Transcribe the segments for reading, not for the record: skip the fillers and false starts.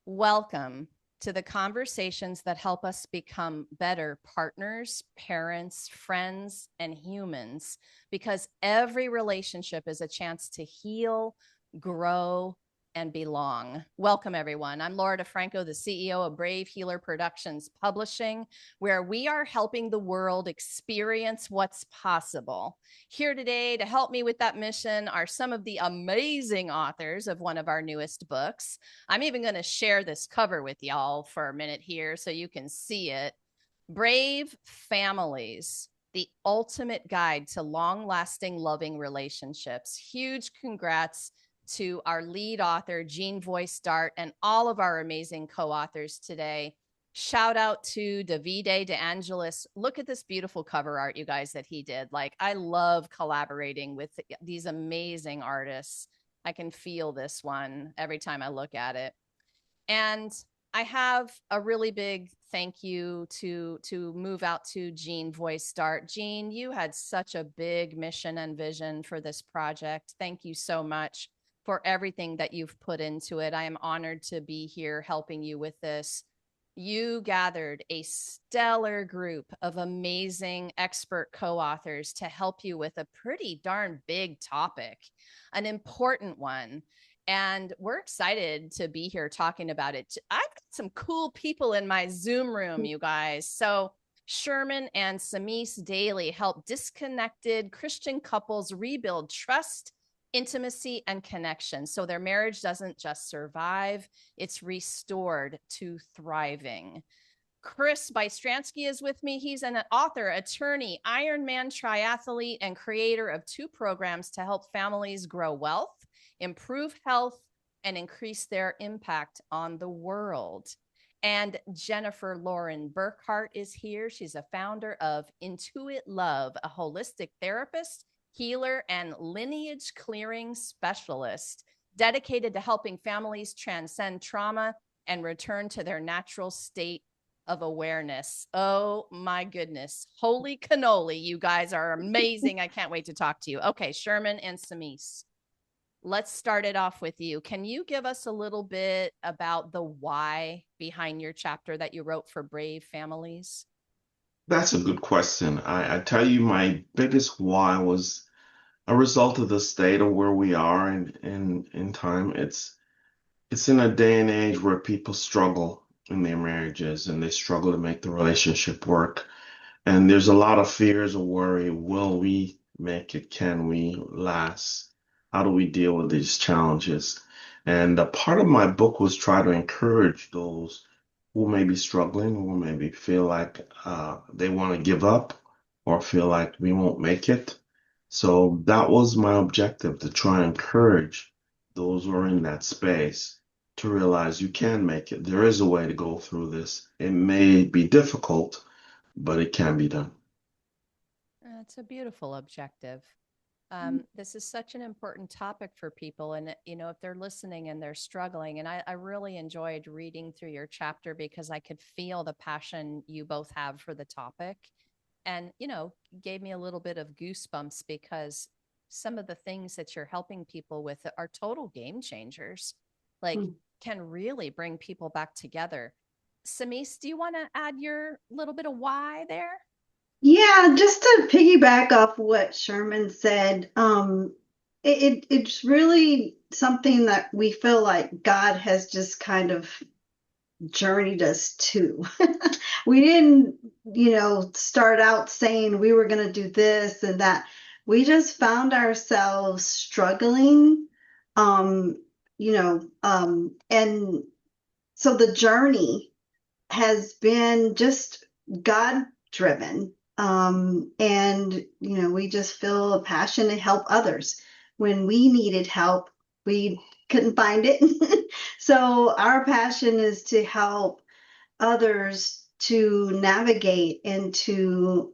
Welcome to the conversations that help us become better partners, parents, friends, and humans, because every relationship is a chance to heal, grow, and belong. Welcome, everyone. I'm Laura DeFranco, the CEO of Brave Healer Productions Publishing, where we are helping the world experience what's possible. Here today to help me with that mission are some of the amazing authors of one of our newest books. I'm even going to share this cover with y'all for a minute here so you can see it. Brave Families, the ultimate guide to long-lasting, loving relationships. Huge congrats to our lead author, Jean Voice Dart, and all of our amazing co-authors today. Shout out to Davide De Angelis. Look at this beautiful cover art, you guys, that he did. Like, I love collaborating with these amazing artists. I can feel this one every time I look at it. And I have a really big thank you to move out to Jean Voice Dart. Jean, you had such a big mission and vision for this project. Thank you so much for everything that you've put into it. I am honored to be here helping you with this. You gathered a stellar group of amazing expert co-authors to help you with a pretty darn big topic, an important one. And we're excited to be here talking about it. I've got some cool people in my Zoom room, you guys. So Sherman and Semise Daley help disconnected Christian couples rebuild trust, intimacy, and connection. So their marriage doesn't just survive, it's restored to thriving. Chris Bystriansky is with me. He's an author, attorney, Ironman triathlete, and creator of 2 programs to help families grow wealth, improve health, and increase their impact on the world. And Jennifer Lauren Burkhart is here. She's a founder of Intuit Love, a holistic therapist, healer, and lineage clearing specialist dedicated to helping families transcend trauma and return to their natural state of awareness. Oh my goodness. Holy cannoli. You guys are amazing. I can't wait to talk to you. Okay, Sherman and Semise, let's start it off with you. Can you give us a little bit about the why behind your chapter that you wrote for Brave Families? That's a good question. I tell you, my biggest why was a result of the state of where we are in time. It's in a day and age where people struggle in their marriages and they struggle to make the relationship work. And there's a lot of fears or worry. Will we make it? Can we last? How do we deal with these challenges? And a part of my book was try to encourage those who may be struggling, who maybe feel like they want to give up or feel like we won't make it. So that was my objective, to try and encourage those who are in that space to realize you can make it. There is a way to go through this. It may be difficult, but it can be done. It's a beautiful objective. This is such an important topic for people. And, you know, if they're listening and they're struggling, and I really enjoyed reading through your chapter because I could feel the passion you both have for the topic. And, you know, gave me a little bit of goosebumps because some of the things that you're helping people with are total game changers, like can really bring people back together. Samis, do you want to add your little bit of why there? Yeah, just to piggyback off what Sherman said, it's really something that we feel like God has just kind of journeyed us to. We didn't, start out saying we were going to do this and that. We just found ourselves struggling, and so the journey has been just God driven. We just feel a passion to help others. When we needed help, we couldn't find it. So our passion is to help others to navigate and to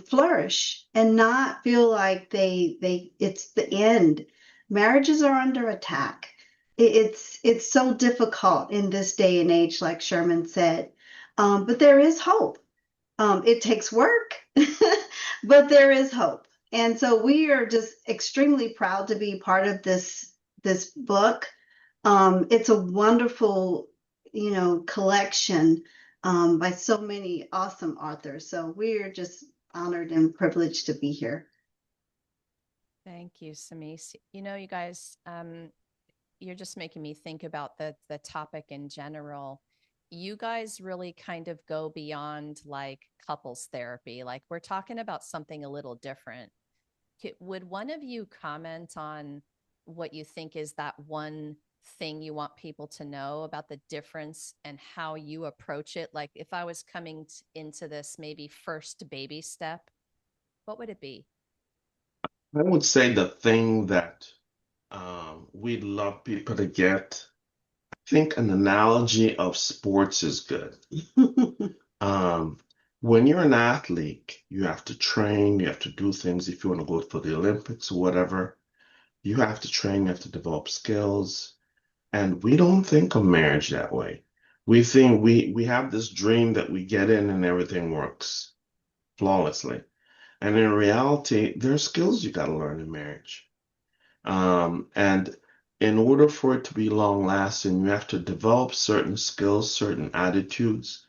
flourish and not feel like it's the end. Marriages are under attack. It's so difficult in this day and age, like Sherman said. But there is hope. It takes work, but there is hope. And so we are just extremely proud to be part of this book. It's a wonderful, collection by so many awesome authors. So we're just honored and privileged to be here. Thank you, Semise. You guys, you're just making me think about the topic in general. You guys really kind of go beyond like couples therapy. Like we're talking about something a little different. Would one of you comment on what you think is that one thing you want people to know about the difference and how you approach it? Like if I was coming into this maybe first baby step, what would it be? I would say the thing that we'd love people to get, I think an analogy of sports is good. Um, when you're an athlete, you have to train, you have to do things if you want to go for the Olympics or whatever. You have to train, you have to develop skills. And we don't think of marriage that way. We think we have this dream that we get in and everything works flawlessly. And in reality, there are skills you got to learn in marriage. And in order for it to be long lasting, you have to develop certain skills, certain attitudes,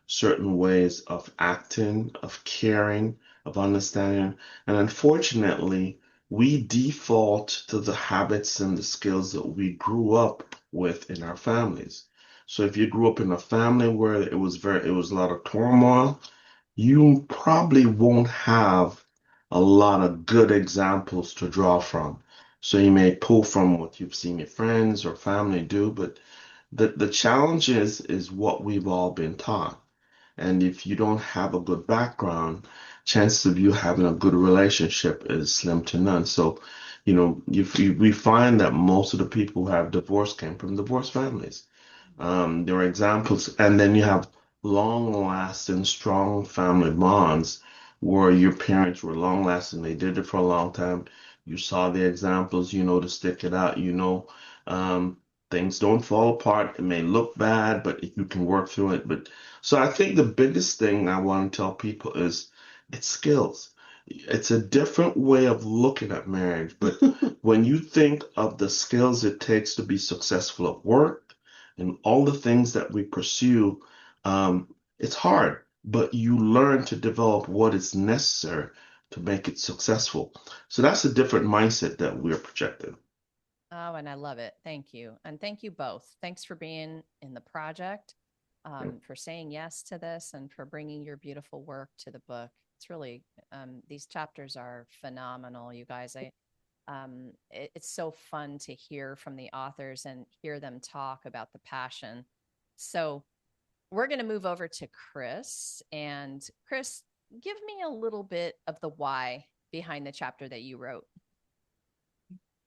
certain ways of acting, of caring, of understanding. And unfortunately, we default to the habits and the skills that we grew up with in our families. So if you grew up in a family where it was a lot of turmoil, you probably won't have a lot of good examples to draw from. So you may pull from what you've seen your friends or family do, but the challenge is what we've all been taught. And if you don't have a good background, chances of you having a good relationship is slim to none. So, we find that most of the people who have divorce came from divorced families. There are examples, and then you have long-lasting, strong family bonds where your parents were long-lasting. They did it for a long time. You saw the examples, to stick it out. Um, things don't fall apart. It may look bad, but you can work through it. But so I think the biggest thing I want to tell people is it's skills. It's a different way of looking at marriage, but when you think of the skills it takes to be successful at work and all the things that we pursue, it's hard, but you learn to develop what is necessary to make it successful. So that's a different mindset that we're projecting. Oh, and I love it. Thank you. And thank you both. Thanks for being in the project, for saying yes to this, and for bringing your beautiful work to the book. It's really, these chapters are phenomenal, you guys. It's so fun to hear from the authors and hear them talk about the passion. So we're going to move over to Chris. And Chris, give me a little bit of the why behind the chapter that you wrote.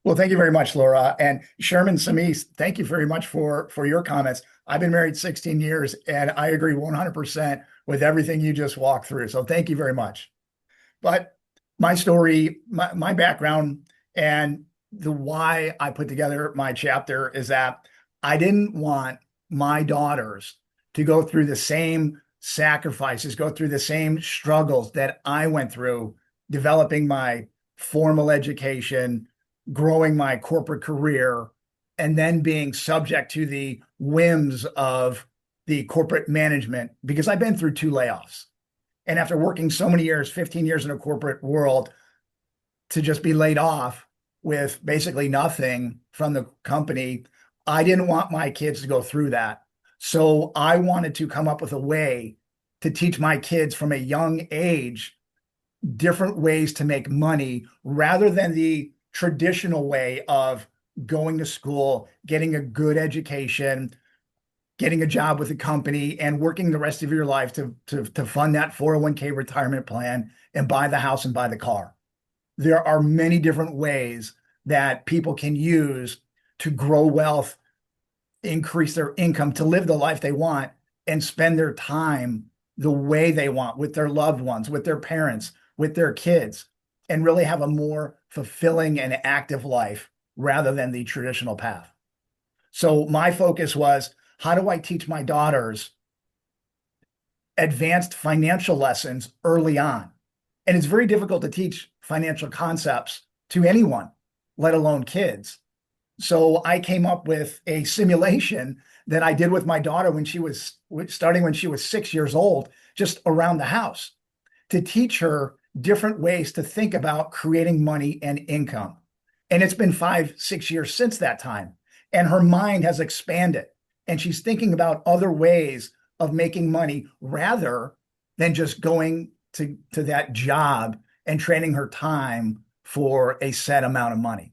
Well, thank you very much, Laura. And Sherman, Semise, thank you very much for your comments. I've been married 16 years, and I agree 100% with everything you just walked through. So thank you very much. But my story, my background, and the why I put together my chapter is that I didn't want my daughters to go through the same sacrifices, go through the same struggles that I went through developing my formal education, growing my corporate career, and then being subject to the whims of the corporate management, because I've been through 2 layoffs. And after working so many years, 15 years in a corporate world, to just be laid off with basically nothing from the company, I didn't want my kids to go through that. So I wanted to come up with a way to teach my kids from a young age different ways to make money rather than the traditional way of going to school, getting a good education, getting a job with a company, and working the rest of your life to fund that 401k retirement plan and buy the house and buy the car. There are many different ways that people can use to grow wealth, increase their income, to live the life they want, and spend their time the way they want with their loved ones, with their parents, with their kids, and really have a more fulfilling and active life rather than the traditional path. So my focus was, how do I teach my daughters advanced financial lessons early on? And it's very difficult to teach financial concepts to anyone, let alone kids. So I came up with a simulation that I did with my daughter when she was starting when she was 6 years old, just around the house, to teach her different ways to think about creating money and income. And it's been 5, 6 years since that time. And her mind has expanded and she's thinking about other ways of making money rather than just going to that job and trading her time for a set amount of money.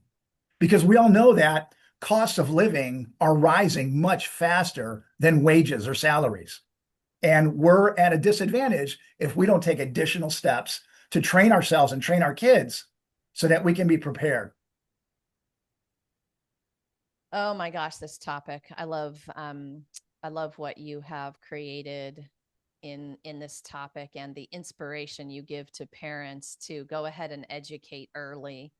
Because we all know that costs of living are rising much faster than wages or salaries. And we're at a disadvantage if we don't take additional steps to train ourselves and train our kids so that we can be prepared. Oh my gosh, this topic. I love what you have created in this topic and the inspiration you give to parents to go ahead and educate early,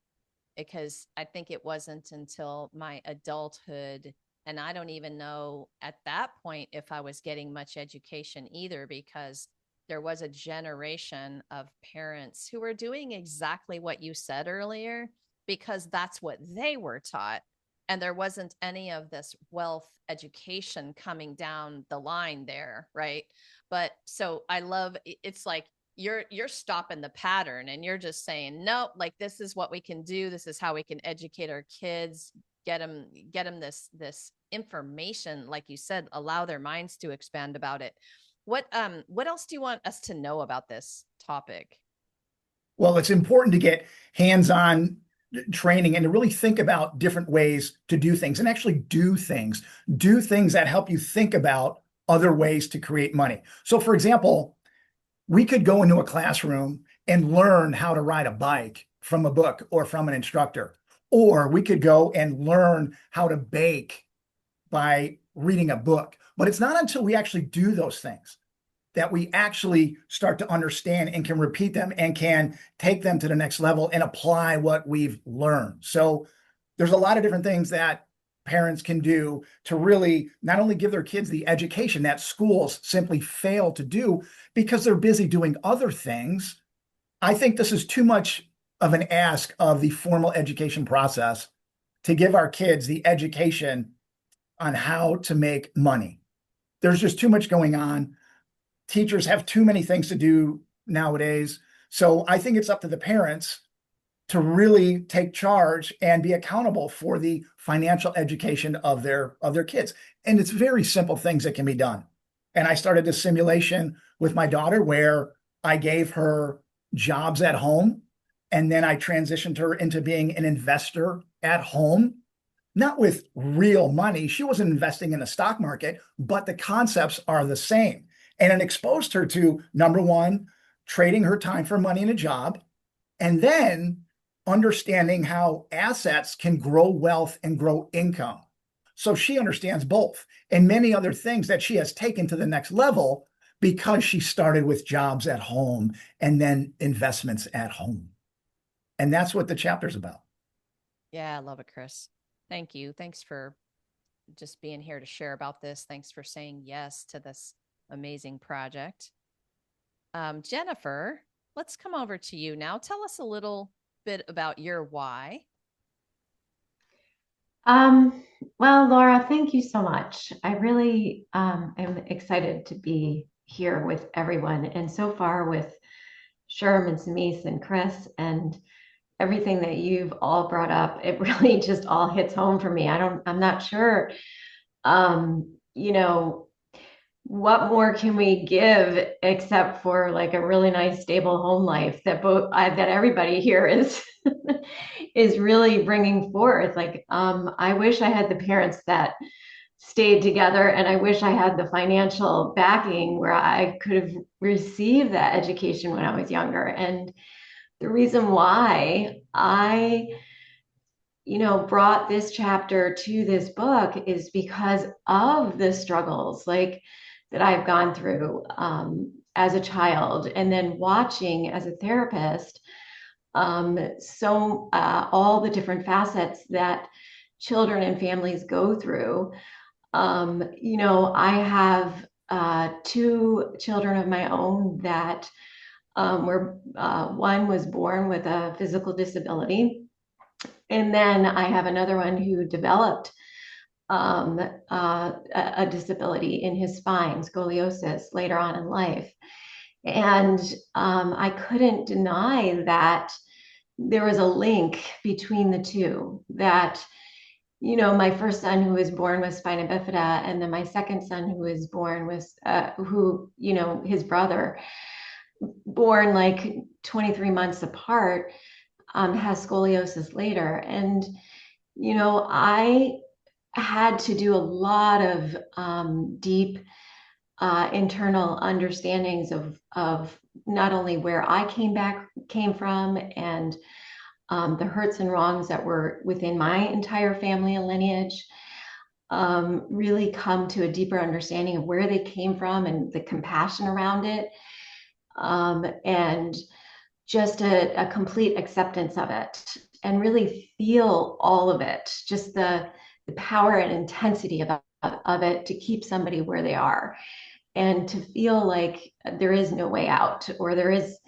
because I think it wasn't until my adulthood, and I don't even know at that point if I was getting much education either, because there was a generation of parents who were doing exactly what you said earlier, because that's what they were taught. And there wasn't any of this wealth education coming down the line there, right? But so I love, it's like you're stopping the pattern and you're just saying, no, like this is what we can do. This is how we can educate our kids, get them this information, like you said, allow their minds to expand about it. What else do you want us to know about this topic? Well, it's important to get hands-on training and to really think about different ways to do things and actually do things that help you think about other ways to create money. So for example, we could go into a classroom and learn how to ride a bike from a book or from an instructor, or we could go and learn how to bake by reading a book. But it's not until we actually do those things that we actually start to understand and can repeat them and can take them to the next level and apply what we've learned. So there's a lot of different things that parents can do to really not only give their kids the education that schools simply fail to do because they're busy doing other things. I think this is too much of an ask of the formal education process to give our kids the education on how to make money. There's just too much going on. Teachers have too many things to do nowadays. So I think it's up to the parents to really take charge and be accountable for the financial education of their kids. And it's very simple things that can be done. And I started a simulation with my daughter where I gave her jobs at home, and then I transitioned her into being an investor at home, not with real money. She wasn't investing in the stock market, but the concepts are the same. And it exposed her to, number one, trading her time for money in a job, and then understanding how assets can grow wealth and grow income. So she understands both and many other things that she has taken to the next level because she started with jobs at home and then investments at home. And that's what the chapter's about. Yeah, I love it, Chris. Thank you. Thanks for just being here to share about this. Thanks for saying yes to this amazing project. Jennifer, let's come over to you now. Tell us a little bit about your why. Well, Laura, thank you so much. I really am excited to be here with everyone. And so far with Sherman, Semise, and Chris, and everything that you've all brought up, it really just all hits home for me. I'm not sure, you know, what more can we give except for like a really nice stable home life that that everybody here is is really bringing forth. Like I wish I had the parents that stayed together, and I wish I had the financial backing where I could have received that education when I was younger. And the reason why I brought this chapter to this book is because of the struggles like that I've gone through as a child, and then watching as a therapist, all the different facets that children and families go through. I have 2 children of my own that one was born with a physical disability, And then I have another one who developed a disability in his spine, scoliosis, later on in life. And I couldn't deny that there was a link between the two, that, you know, my first son who was born with spina bifida, and then my second son who was born with, you know, his brother, born like 23 months apart, has scoliosis later. And, you know, I had to do a lot of deep internal understandings of not only where I came from, and the hurts and wrongs that were within my entire family and lineage, really come to a deeper understanding of where they came from and the compassion around it, and just a complete acceptance of it, and really feel all of it, just the power and intensity of it to keep somebody where they are, and to feel like there is no way out, or there is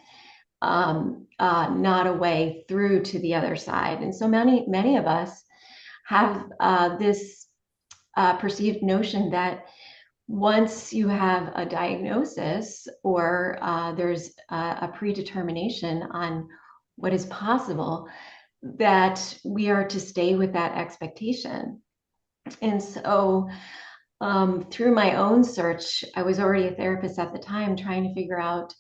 not a way through to the other side. And so many of us have this perceived notion that once you have a diagnosis, or there's a predetermination on what is possible, that we are to stay with that expectation. And so through my own search, I was already a therapist at the time, trying to figure out,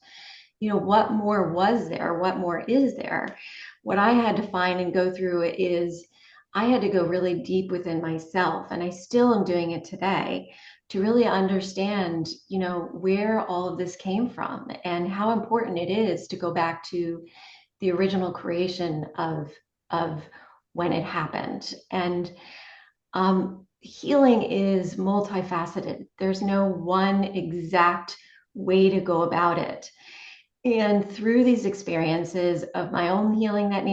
you know, what more was there? What more is there? What I had to find and go through is I had to go really deep within myself, and I still am doing it today, to really understand, you know, where all of this came from, and how important it is to go back to the original creation of when it happened. And healing is multifaceted. There's no one exact way to go about it. And through these experiences of my own healing that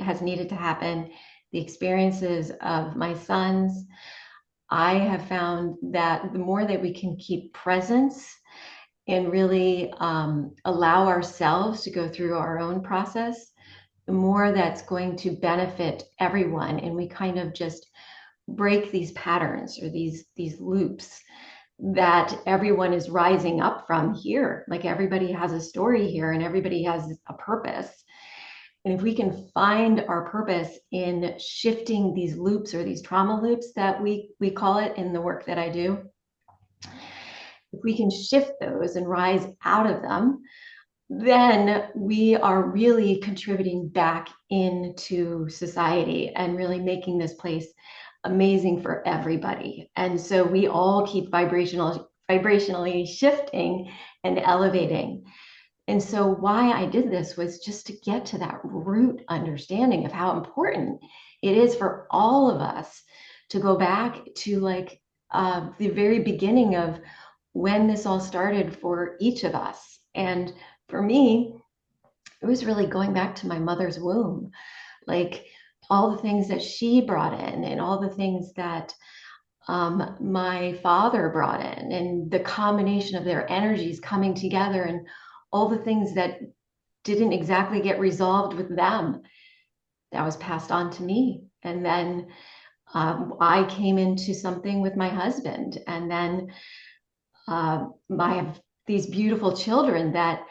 has needed to happen, the experiences of my sons, I have found that the more that we can keep presence and really allow ourselves to go through our own process, the more that's going to benefit everyone. And we kind of just break these patterns, or these loops that everyone is rising up from here. Like, everybody has a story here, and everybody has a purpose. And if we can find our purpose in shifting these loops, or these trauma loops that we call it in the work that I do, if we can shift those and rise out of them, then we are really contributing back into society and really making this place amazing for everybody. And so we all keep vibrationally shifting and elevating. And so why I did this was just to get to that root understanding of how important it is for all of us to go back to, like, the very beginning of when this all started for each of us. And for me, it was really going back to my mother's womb, like all the things that she brought in, and all the things that my father brought in, and the combination of their energies coming together, and all the things that didn't exactly get resolved with them, that was passed on to me. And then I came into something with my husband, and then I have these beautiful children that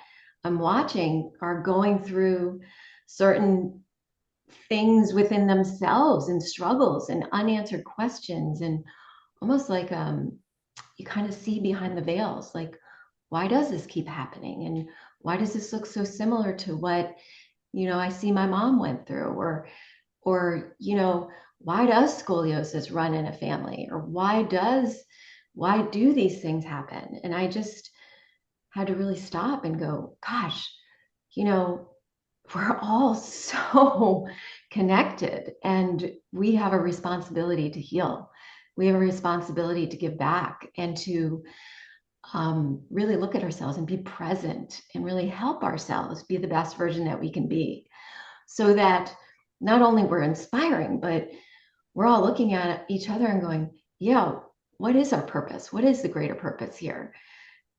I'm watching are going through certain things within themselves, and struggles and unanswered questions, and almost like you kind of see behind the veils, like, why does this keep happening, and why does this look so similar to what, you know, I see my mom went through, or you know, why does scoliosis run in a family, or why do these things happen? And I just had to really stop and go, gosh, you know, we're all so connected, and we have a responsibility to heal. We have a responsibility to give back, and to really look at ourselves and be present, and really help ourselves be the best version that we can be, so that not only we're inspiring, but we're all looking at each other and going, yeah, what is our purpose? What is the greater purpose here?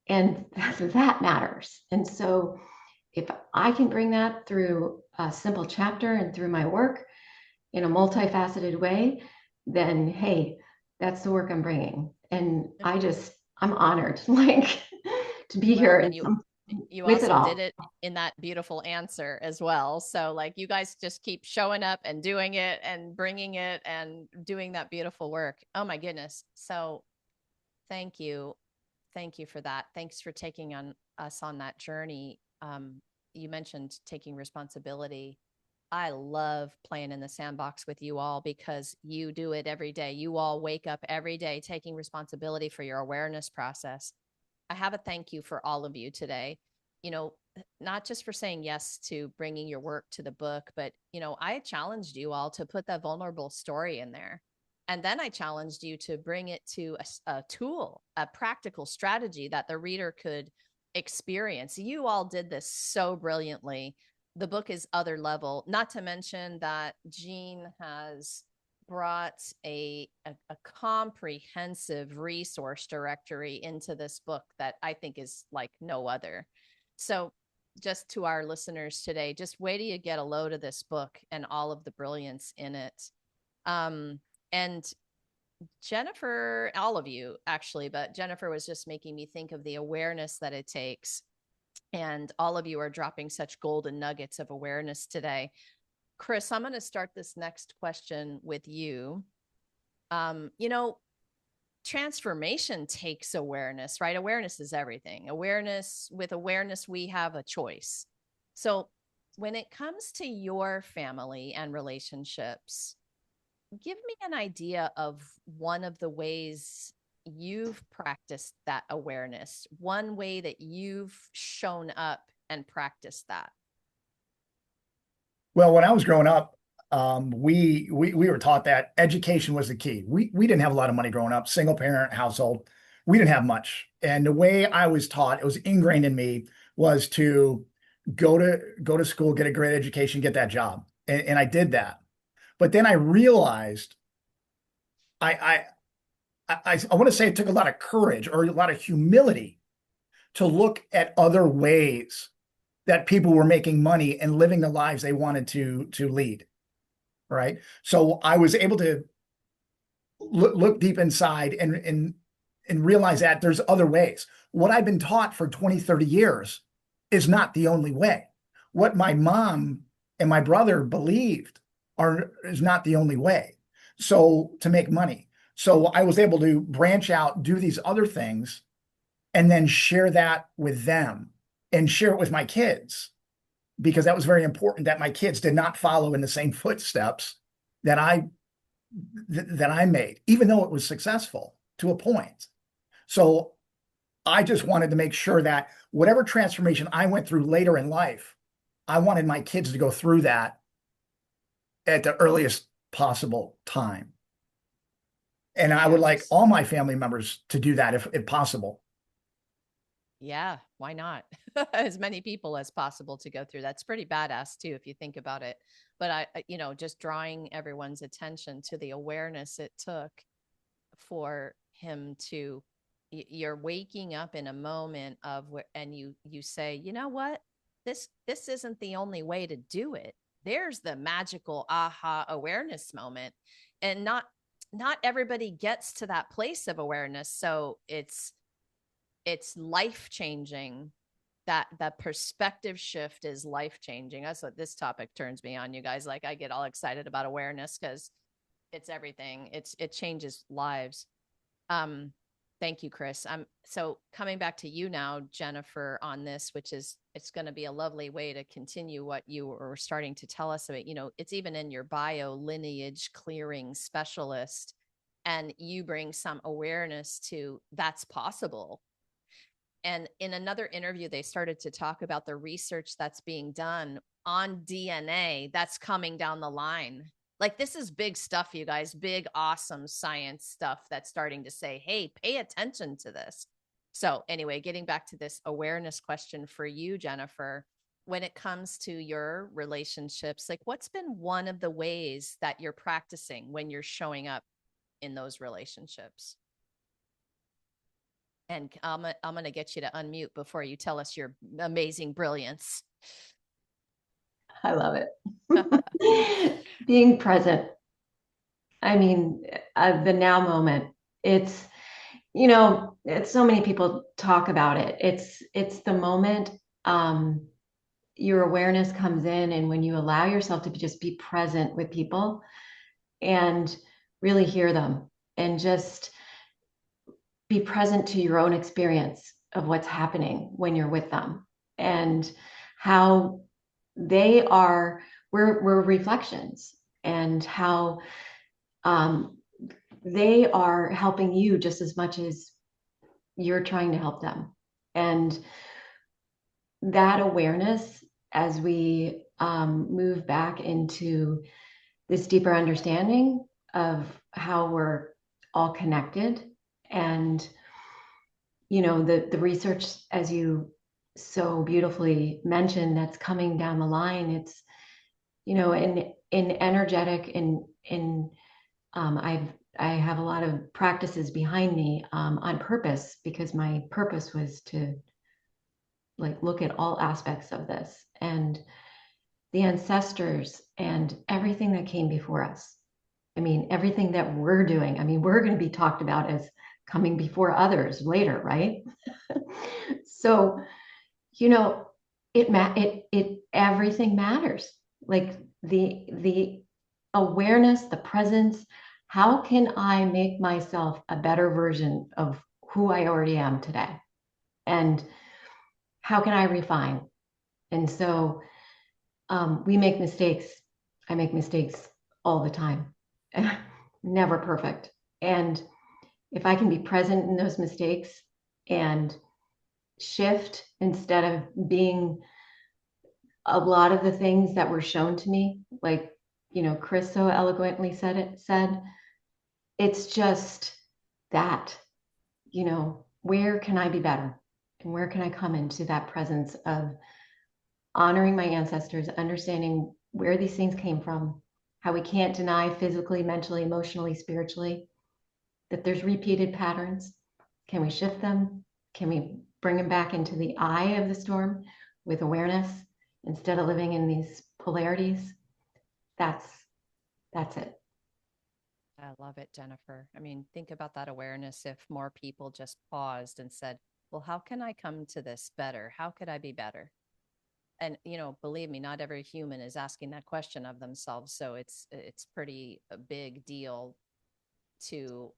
And that matters. And so if I can bring that through a simple chapter and through my work, in a multifaceted way, then hey, that's the work I'm bringing. And I'm honored, like, to be here and and you with it also all. did it in that beautiful answer as well. So like you guys just keep showing up and doing it and bringing it and doing that beautiful work. Oh my goodness. So thank you. Thank you for that. Thanks for taking us on that journey. You mentioned taking responsibility. I love playing in the sandbox with you all because you do it every day. You all wake up every day taking responsibility for your awareness process. I have a thank you for all of you today. You know, not just for saying yes to bringing your work to the book, but, you know, I challenged you all to put that vulnerable story in there. And then I challenged you to bring it to a tool, a practical strategy that the reader could experience. You all did this so brilliantly. The book is other level, not to mention that Jean has brought a comprehensive resource directory into this book that I think is like no other. So just to our listeners today, just wait till you get a load of this book and all of the brilliance in it. And Jennifer, all of you actually, but Jennifer was just making me think of the awareness that it takes. And all of you are dropping such golden nuggets of awareness today. Chris, I'm going to start this next question with you. You know, transformation takes awareness, right? Awareness is everything. With awareness, we have a choice. So when it comes to your family and relationships, give me an idea of one of the ways you've practiced that awareness, one way that you've shown up and practiced that. Well, when I was growing up, we were taught that education was the key. We didn't have a lot of money growing up, single parent household. We didn't have much. And the way I was taught, it was ingrained in me, was to go to school, get a great education, get that job. And I did that. But then I realized I want to say it took a lot of courage or a lot of humility to look at other ways that people were making money and living the lives they wanted to lead. Right. So I was able to look deep inside and realize that there's other ways. What I've been taught for 20, 30 years is not the only way. What my mom and my brother believed is not the only way. So to make money. So I was able to branch out, do these other things, and then share that with them and share it with my kids, because that was very important that my kids did not follow in the same footsteps that I made, even though it was successful to a point. So I just wanted to make sure that whatever transformation I went through later in life, I wanted my kids to go through that at the earliest possible time. And I would like all my family members to do that if possible. Yeah, why not? As many people as possible to go through. That's pretty badass too, if you think about it. But you know, just drawing everyone's attention to the awareness it took for him to, you're waking up in a moment of where, and you say, you know what, this isn't the only way to do it. There's the magical aha awareness moment, and not everybody gets to that place of awareness. So it's life changing. That perspective shift is life changing. That's what this topic turns me on, you guys. Like, I get all excited about awareness because it's everything. It changes lives. Thank you, Chris. So coming back to you now, Jennifer, on this, which is, it's going to be a lovely way to continue what you were starting to tell us about. You know, it's even in your bio, lineage clearing specialist, and you bring some awareness to that's possible. And in another interview, they started to talk about the research that's being done on DNA that's coming down the line. Like, this is big stuff, you guys, big, awesome science stuff that's starting to say, hey, pay attention to this. So anyway, getting back to this awareness question for you, Jennifer, when it comes to your relationships, like, what's been one of the ways that you're practicing when you're showing up in those relationships? And I'm going to get you to unmute before you tell us your amazing brilliance. I love it. Being present. I mean, the now moment. It's, it's so many people talk about it. It's the moment your awareness comes in, and when you allow yourself to just be present with people and really hear them and just be present to your own experience of what's happening when you're with them and how they are, we're reflections, and how they are helping you just as much as you're trying to help them. And that awareness, as we move back into this deeper understanding of how we're all connected, and the research, as you so beautifully mentioned, that's coming down the line. It's in energetic, in I have a lot of practices behind me on purpose, because my purpose was to look at all aspects of this and the ancestors and everything that came before us. I mean, everything that we're doing. I mean, we're going to be talked about as coming before others later, right? So, everything matters. Like the awareness, the presence. How can I make myself a better version of who I already am today? And how can I refine? And so we make mistakes. I make mistakes all the time. Never perfect. And if I can be present in those mistakes and shift instead of being a lot of the things that were shown to me, like, Chris so eloquently said, it's just that, where can I be better? And where can I come into that presence of honoring my ancestors, understanding where these things came from, how we can't deny physically, mentally, emotionally, spiritually, that there's repeated patterns. Can we shift them? Can we bring them back into the eye of the storm with awareness instead of living in these polarities? That's it. I love it, Jennifer. I mean, think about that awareness. If more people just paused and said, well, how can I come to this better? How could I be better? And, believe me, not every human is asking that question of themselves. So it's pretty a big deal to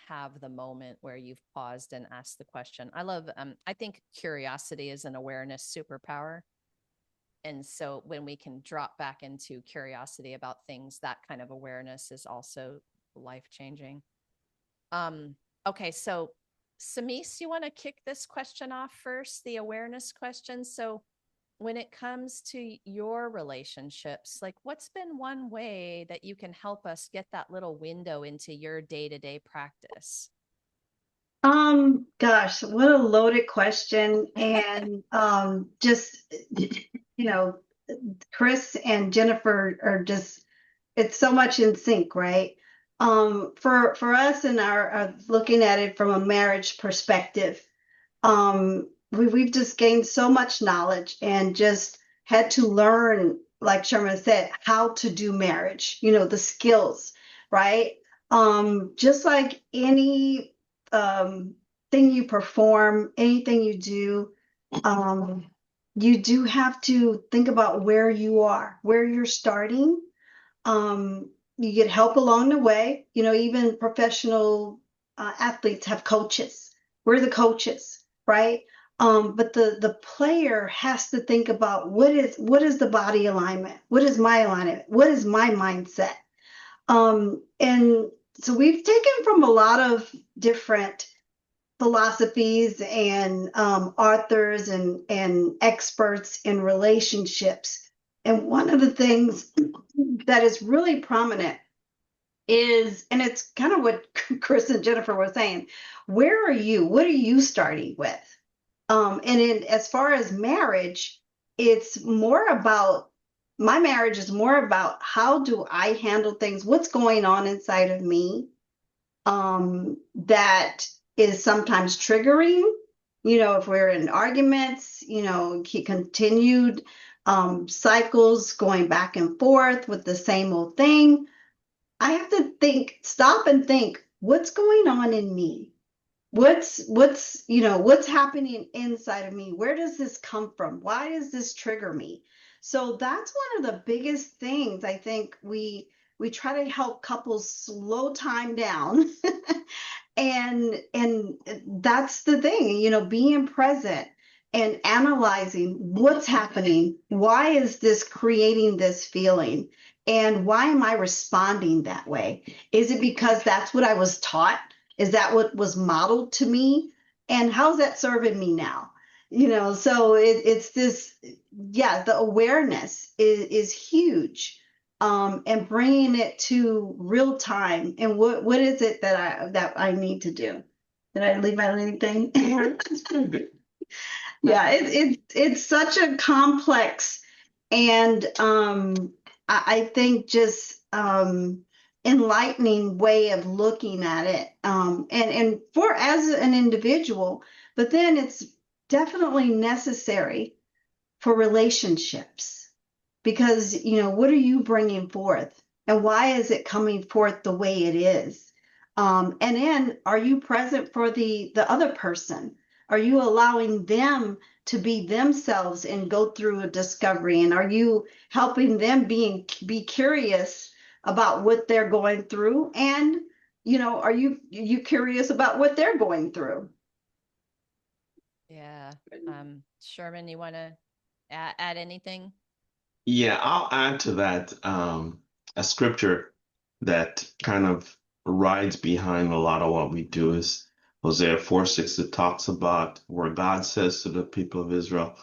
have the moment where you've paused and asked the question. I think curiosity is an awareness superpower. And so when we can drop back into curiosity about things, that kind of awareness is also life-changing. Okay, so Semise, you want to kick this question off first, the awareness question? So when it comes to your relationships, what's been one way that you can help us get that little window into your day-to-day practice? Gosh, what a loaded question. And just, Chris and Jennifer are just, it's so much in sync, right? For us and our looking at it from a marriage perspective, we've just gained so much knowledge and just had to learn, like Sherman said, how to do marriage, the skills, right? Just like any thing you perform, anything you do, you do have to think about where you are, where you're starting. You get help along the way. Even professional athletes have coaches. We're the coaches, right? But the player has to think about what is the body alignment? What is my alignment? What is my mindset? And so we've taken from a lot of different philosophies and authors and experts in relationships. And one of the things that is really prominent is, and it's kind of what Chris and Jennifer were saying, where are you? What are you starting with? As far as marriage, it's more about, my marriage is more about how do I handle things? What's going on inside of me that is sometimes triggering, if we're in arguments, continued cycles going back and forth with the same old thing. I have to stop and think, what's going on in me? What's happening inside of me? Where does this come from? Why does this trigger me? So that's one of the biggest things I think we try to help couples slow time down. And that's the thing, being present and analyzing what's happening. Why is this creating this feeling? And why am I responding that way? Is it because that's what I was taught? Is that what was modeled to me? And how's that serving me now? So it's this, yeah, the awareness is huge. And bringing it to real time. And what is it that I need to do? Did I leave out anything? Yeah, it's such a complex and I think just enlightening way of looking at it. And for as an individual, but then it's definitely necessary for relationships because what are you bringing forth and why is it coming forth the way it is, and then are you present for the other person? Are you allowing them to be themselves and go through a discovery, and are you helping them be curious about what they're going through, and are you curious about what they're going through? Yeah. Sherman, you want to add anything? Yeah, I'll add to that a scripture that kind of rides behind a lot of what we do is Hosea 4:6 that talks about where God says to the people of Israel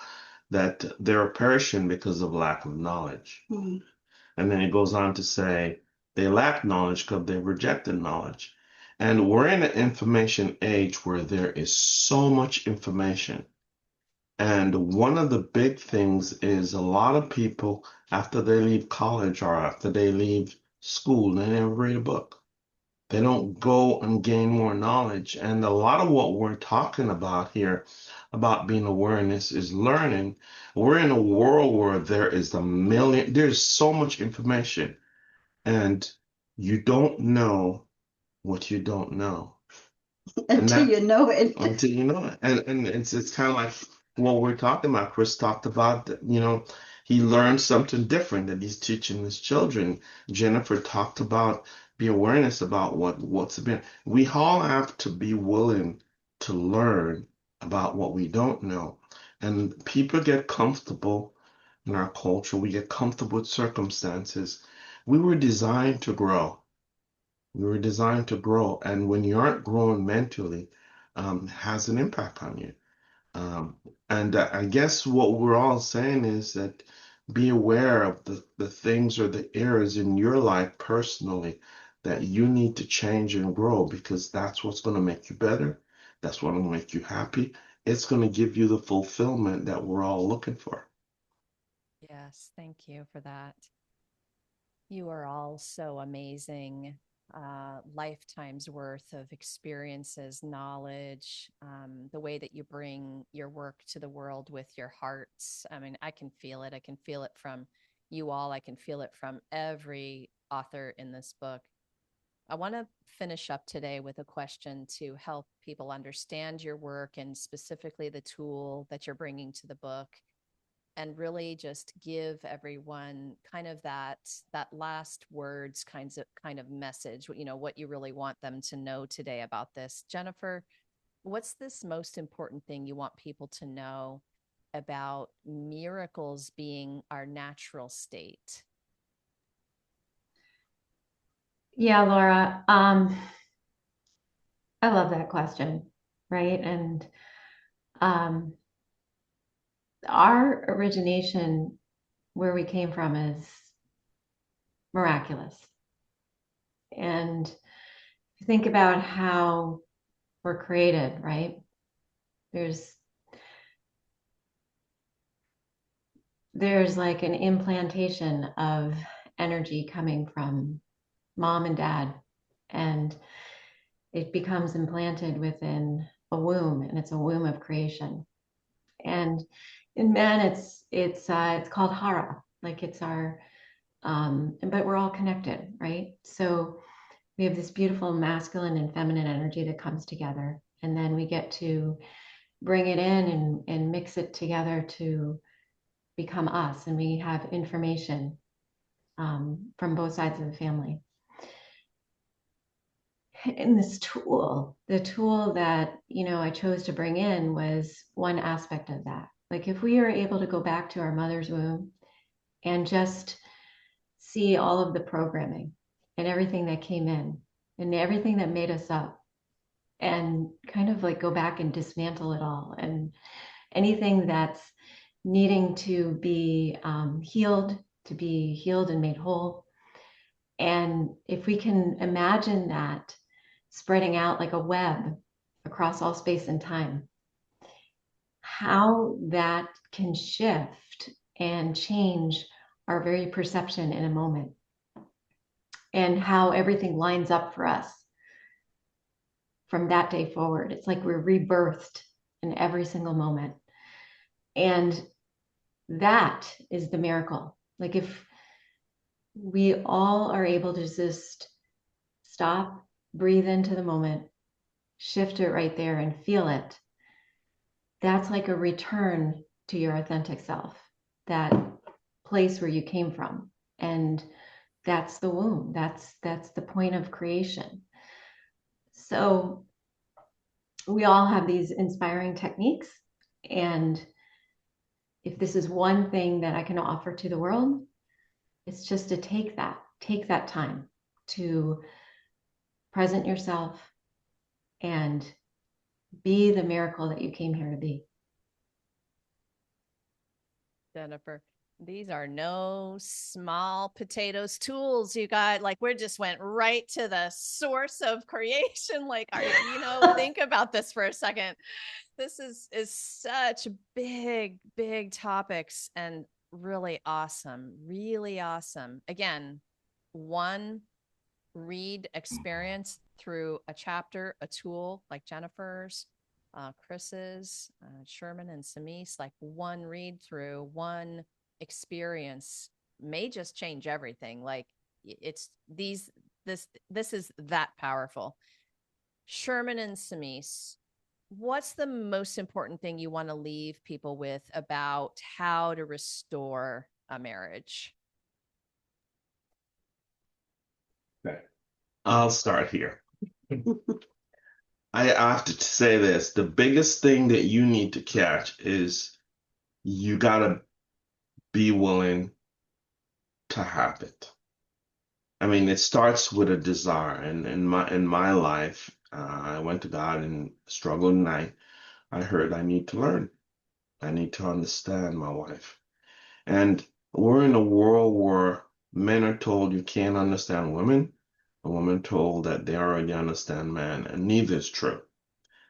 that they're perishing because of lack of knowledge. Hmm. And then it goes on to say they lack knowledge because they've rejected knowledge. And we're in an information age where there is so much information. And one of the big things is a lot of people, after they leave college or after they leave school, they never read a book. They don't go and gain more knowledge. And a lot of what we're talking about here about being awareness is learning. We're in a world where there's so much information, and you don't know what you don't know. And Until that you know it. until you know it. And it's kind of like what we're talking about. Chris talked about that, he learned something different that he's teaching his children. Jennifer talked about the awareness about what's been. We all have to be willing to learn about what we don't know. And people get comfortable in our culture. We get comfortable with circumstances. We were designed to grow. We were designed to grow, and when you aren't growing mentally, has an impact on you. Um, and I guess what we're all saying is that be aware of the things or the areas in your life personally that you need to change and grow because that's what's going to make you better. That's what's going to make you happy. It's going to give you the fulfillment that we're all looking for. Yes, thank you for that. You are all so amazing. Lifetimes worth of experiences, knowledge, the way that you bring your work to the world with your hearts. I mean, I can feel it. I can feel it from you all. I can feel it from every author in this book. I want to finish up today with a question to help people understand your work and specifically the tool that you're bringing to the book, and really just give everyone kind of that last words kind of message, what you really want them to know today about this. Jennifer, what's this most important thing you want people to know about miracles being our natural state? Yeah, Laura, I love that question, right? And um, our origination, where we came from, is miraculous. And think about how we're created, right? There's like an implantation of energy coming from mom and dad, and it becomes implanted within a womb, and it's a womb of creation. And in men, it's called hara, like it's our, but we're all connected, right? So we have this beautiful masculine and feminine energy that comes together, and then we get to bring it in and mix it together to become us, and we have information from both sides of the family. And this tool, the tool that, you know, I chose to bring in was one aspect of that. Like if we are able to go back to our mother's womb and just see all of the programming and everything that came in and everything that made us up, and kind of like go back and dismantle it all, and anything that's needing to be healed, to be healed and made whole. And if we can imagine that spreading out like a web across all space and time, how that can shift and change our very perception in a moment, and how everything lines up for us from that day forward. It's like we're rebirthed in every single moment. And that is the miracle. Like if we all are able to just stop, breathe into the moment, shift it right there and feel it, that's like a return to your authentic self, that place where you came from. And that's the womb. That's the point of creation. So we all have these inspiring techniques. And if this is one thing that I can offer to the world, it's just to take that time to present yourself and be the miracle that you came here to be. Jennifer, these are no small potatoes tools you got. Like we just went right to the source of creation. Like, think about this for a second. This is such big topics, and really awesome. Again, one read experience through a chapter, a tool like Jennifer's, Chris's, Sherman and Semise, like one read through, one experience may just change everything. Like this is that powerful. Sherman and Semise, what's the most important thing you want to leave people with about how to restore a marriage? Okay. I'll start here. I have to say this. The biggest thing that you need to catch is you got to be willing to have it. I mean, it starts with a desire. And in my life, I went to God and struggled, and I heard I need to learn. I need to understand my wife. And we're in a world where men are told you can't understand women, and women told that they already understand man, and neither is true.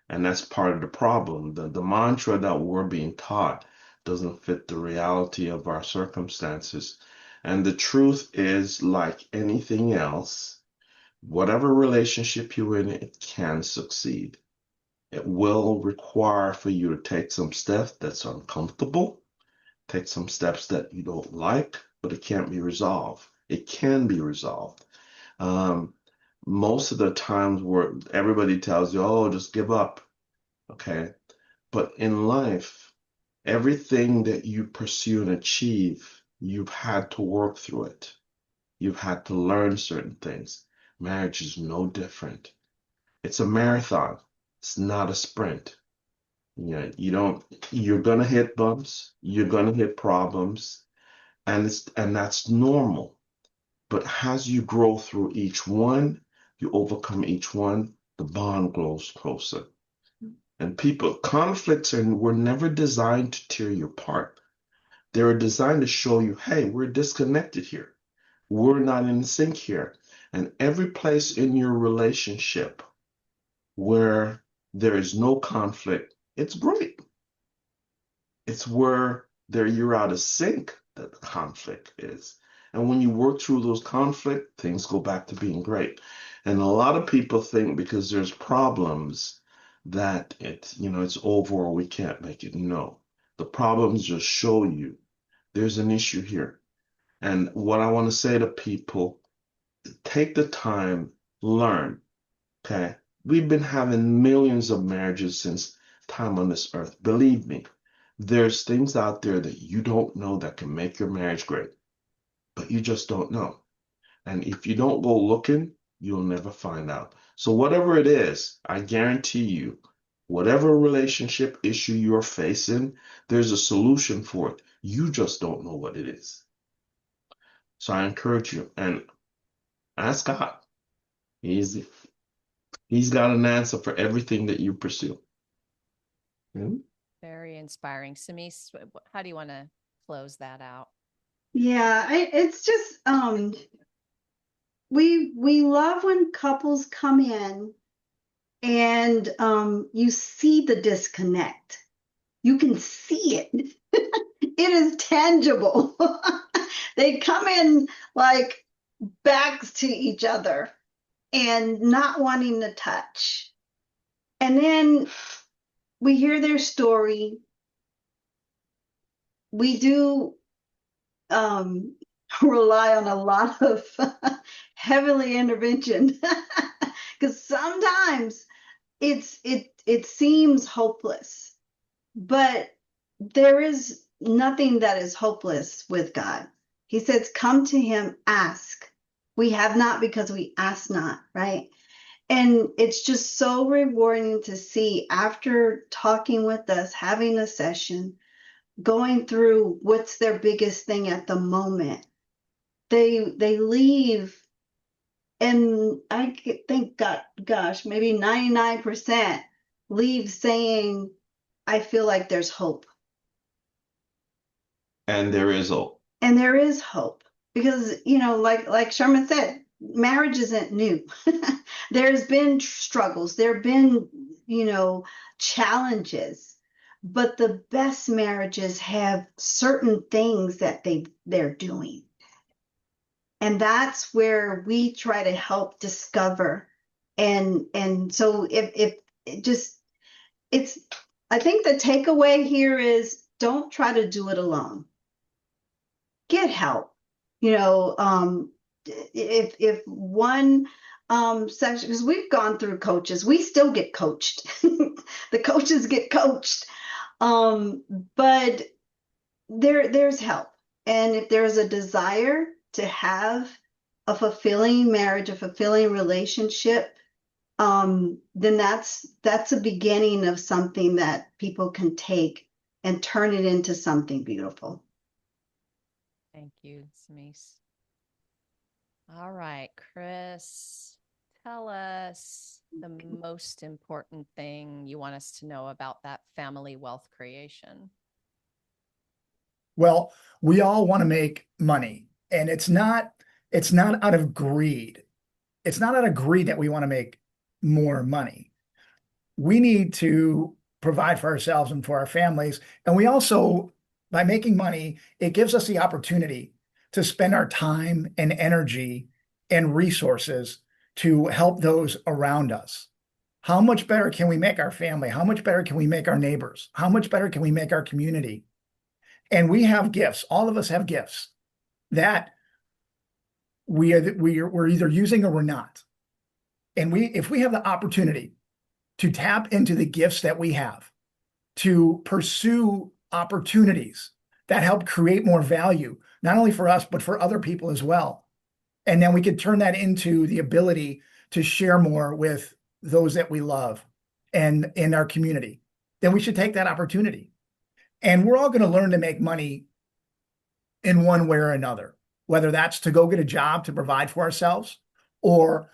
And that's part of the problem. The mantra that we're being taught doesn't fit the reality of our circumstances. And the truth is, like anything else, whatever relationship you're in, it can succeed. It will require for you to take some steps that's uncomfortable, take some steps that you don't like, but it can't be resolved. It can be resolved. Most of the times where everybody tells you, oh, just give up. Okay. But in life, everything that you pursue and achieve, you've had to work through it. You've had to learn certain things. Marriage is no different. It's a marathon. It's not a sprint. You're gonna hit bumps, you're gonna hit problems, and that's normal. But as you grow through each one, you overcome each one, the bond grows closer. And conflicts were never designed to tear you apart. They were designed to show you, hey, we're disconnected here. We're not in sync here. And every place in your relationship where there is no conflict, it's great. It's where you're out of sync that the conflict is. And when you work through those conflicts, things go back to being great. And a lot of people think because there's problems that it's over or we can't make it. No. The problems just show you there's an issue here. And what I want to say to people, take the time, learn, okay? We've been having millions of marriages since time on this earth. Believe me, there's things out there that you don't know that can make your marriage great, but you just don't know. And if you don't go looking, you'll never find out. So whatever it is, I guarantee you, whatever relationship issue you're facing, there's a solution for it. You just don't know what it is. So I encourage you and ask God. He's got an answer for everything that you pursue. Very inspiring. Semise, how do you want to close that out? Yeah, it's just we love when couples come in and you see the disconnect. You can see it. It is tangible. They come in like backs to each other and not wanting to touch. And then we hear their story. We do rely on a lot of heavenly intervention because sometimes it seems hopeless, but there is nothing that is hopeless with God. He says, come to him, ask. We have not because we ask not, right? And it's just so rewarding to see after talking with us, having a session, going through what's their biggest thing at the moment. They leave, and I think, gosh, maybe 99% leave saying, I feel like there's hope. And there is hope. And there is hope because, you know, like Sherman said, marriage isn't new. There's been struggles. There have been, you know, challenges, but the best marriages have certain things that they're doing. And that's where we try to help discover. And so if it just, it's, I think the takeaway here is don't try to do it alone. Get help. You know, if one section, because we've gone through coaches, we still get coached. The coaches get coached. But there's help. And if there's a desire to have a fulfilling marriage, a fulfilling relationship, then that's a beginning of something that people can take and turn it into something beautiful. Thank you, Semise. All right, Chris, tell us the most important thing you want us to know about that family wealth creation. Well, we all want to make money, and it's not out of greed. It's not out of greed that we want to make more money. We need to provide for ourselves and for our families. And we also, by making money, it gives us the opportunity to spend our time and energy and resources to help those around us. How much better can we make our family? How much better can we make our neighbors? How much better can we make our community? And we have gifts. All of us have gifts that we're either using or we're not. And if we have the opportunity to tap into the gifts that we have, to pursue opportunities that help create more value, not only for us, but for other people as well. And then we could turn that into the ability to share more with those that we love and in our community. Then we should take that opportunity. And we're all going to learn to make money in one way or another, whether that's to go get a job to provide for ourselves or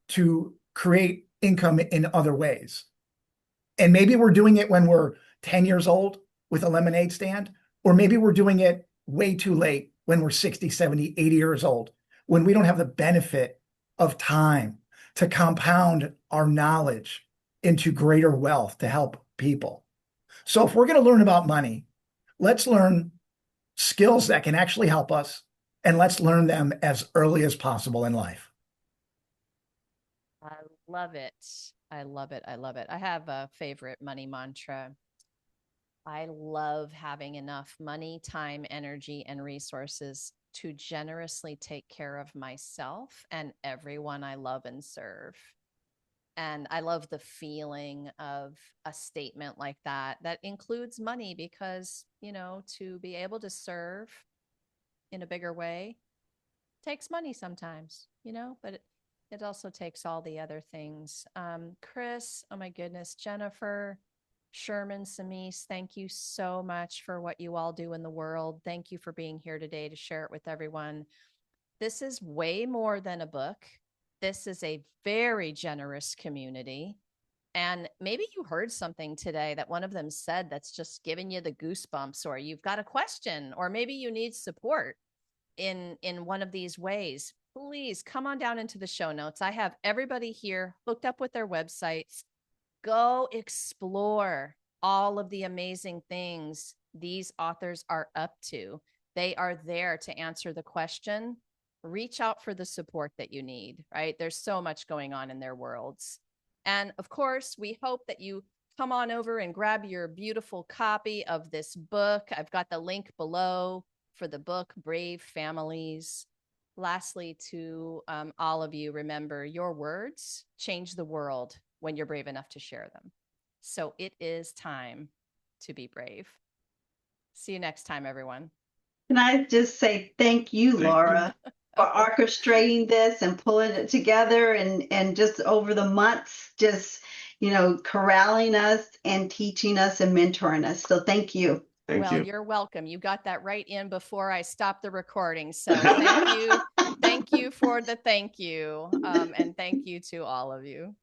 to create income in other ways. And maybe we're doing it when we're 10 years old with a lemonade stand, or maybe we're doing it way too late when we're 60, 70, 80 years old, when we don't have the benefit of time to compound our knowledge into greater wealth to help people. So if we're going to learn about money, let's learn skills that can actually help us, and let's learn them as early as possible in life. I love it. I love it. I love it. I have a favorite money mantra. I love having enough money, time, energy, and resources to generously take care of myself and everyone I love and serve. And I love the feeling of a statement like that includes money because, to be able to serve in a bigger way takes money sometimes, but it also takes all the other things. Chris, oh my goodness, Jennifer, Sherman, Semise, thank you so much for what you all do in the world. Thank you for being here today to share it with everyone. This is way more than a book. This is a very generous community. And maybe you heard something today that one of them said that's just giving you the goosebumps, or you've got a question, or maybe you need support in one of these ways. Please come on down into the show notes. I have everybody here hooked up with their websites. Go explore all of the amazing things these authors are up to. They are there to answer the question. Reach out for the support that you need, right? There's so much going on in their worlds. And of course, we hope that you come on over and grab your beautiful copy of this book. I've got the link below for the book, Brave Families. Lastly, to all of you, remember, your words change the world when you're brave enough to share them. So it is time to be brave. See you next time, everyone. Can I just say thank you, Laura, for orchestrating this and pulling it together and just over the months, just, corralling us and teaching us and mentoring us. So thank you. Thank you. You're welcome. You got that right in before I stopped the recording. So thank you. Thank you for the thank you. And thank you to all of you.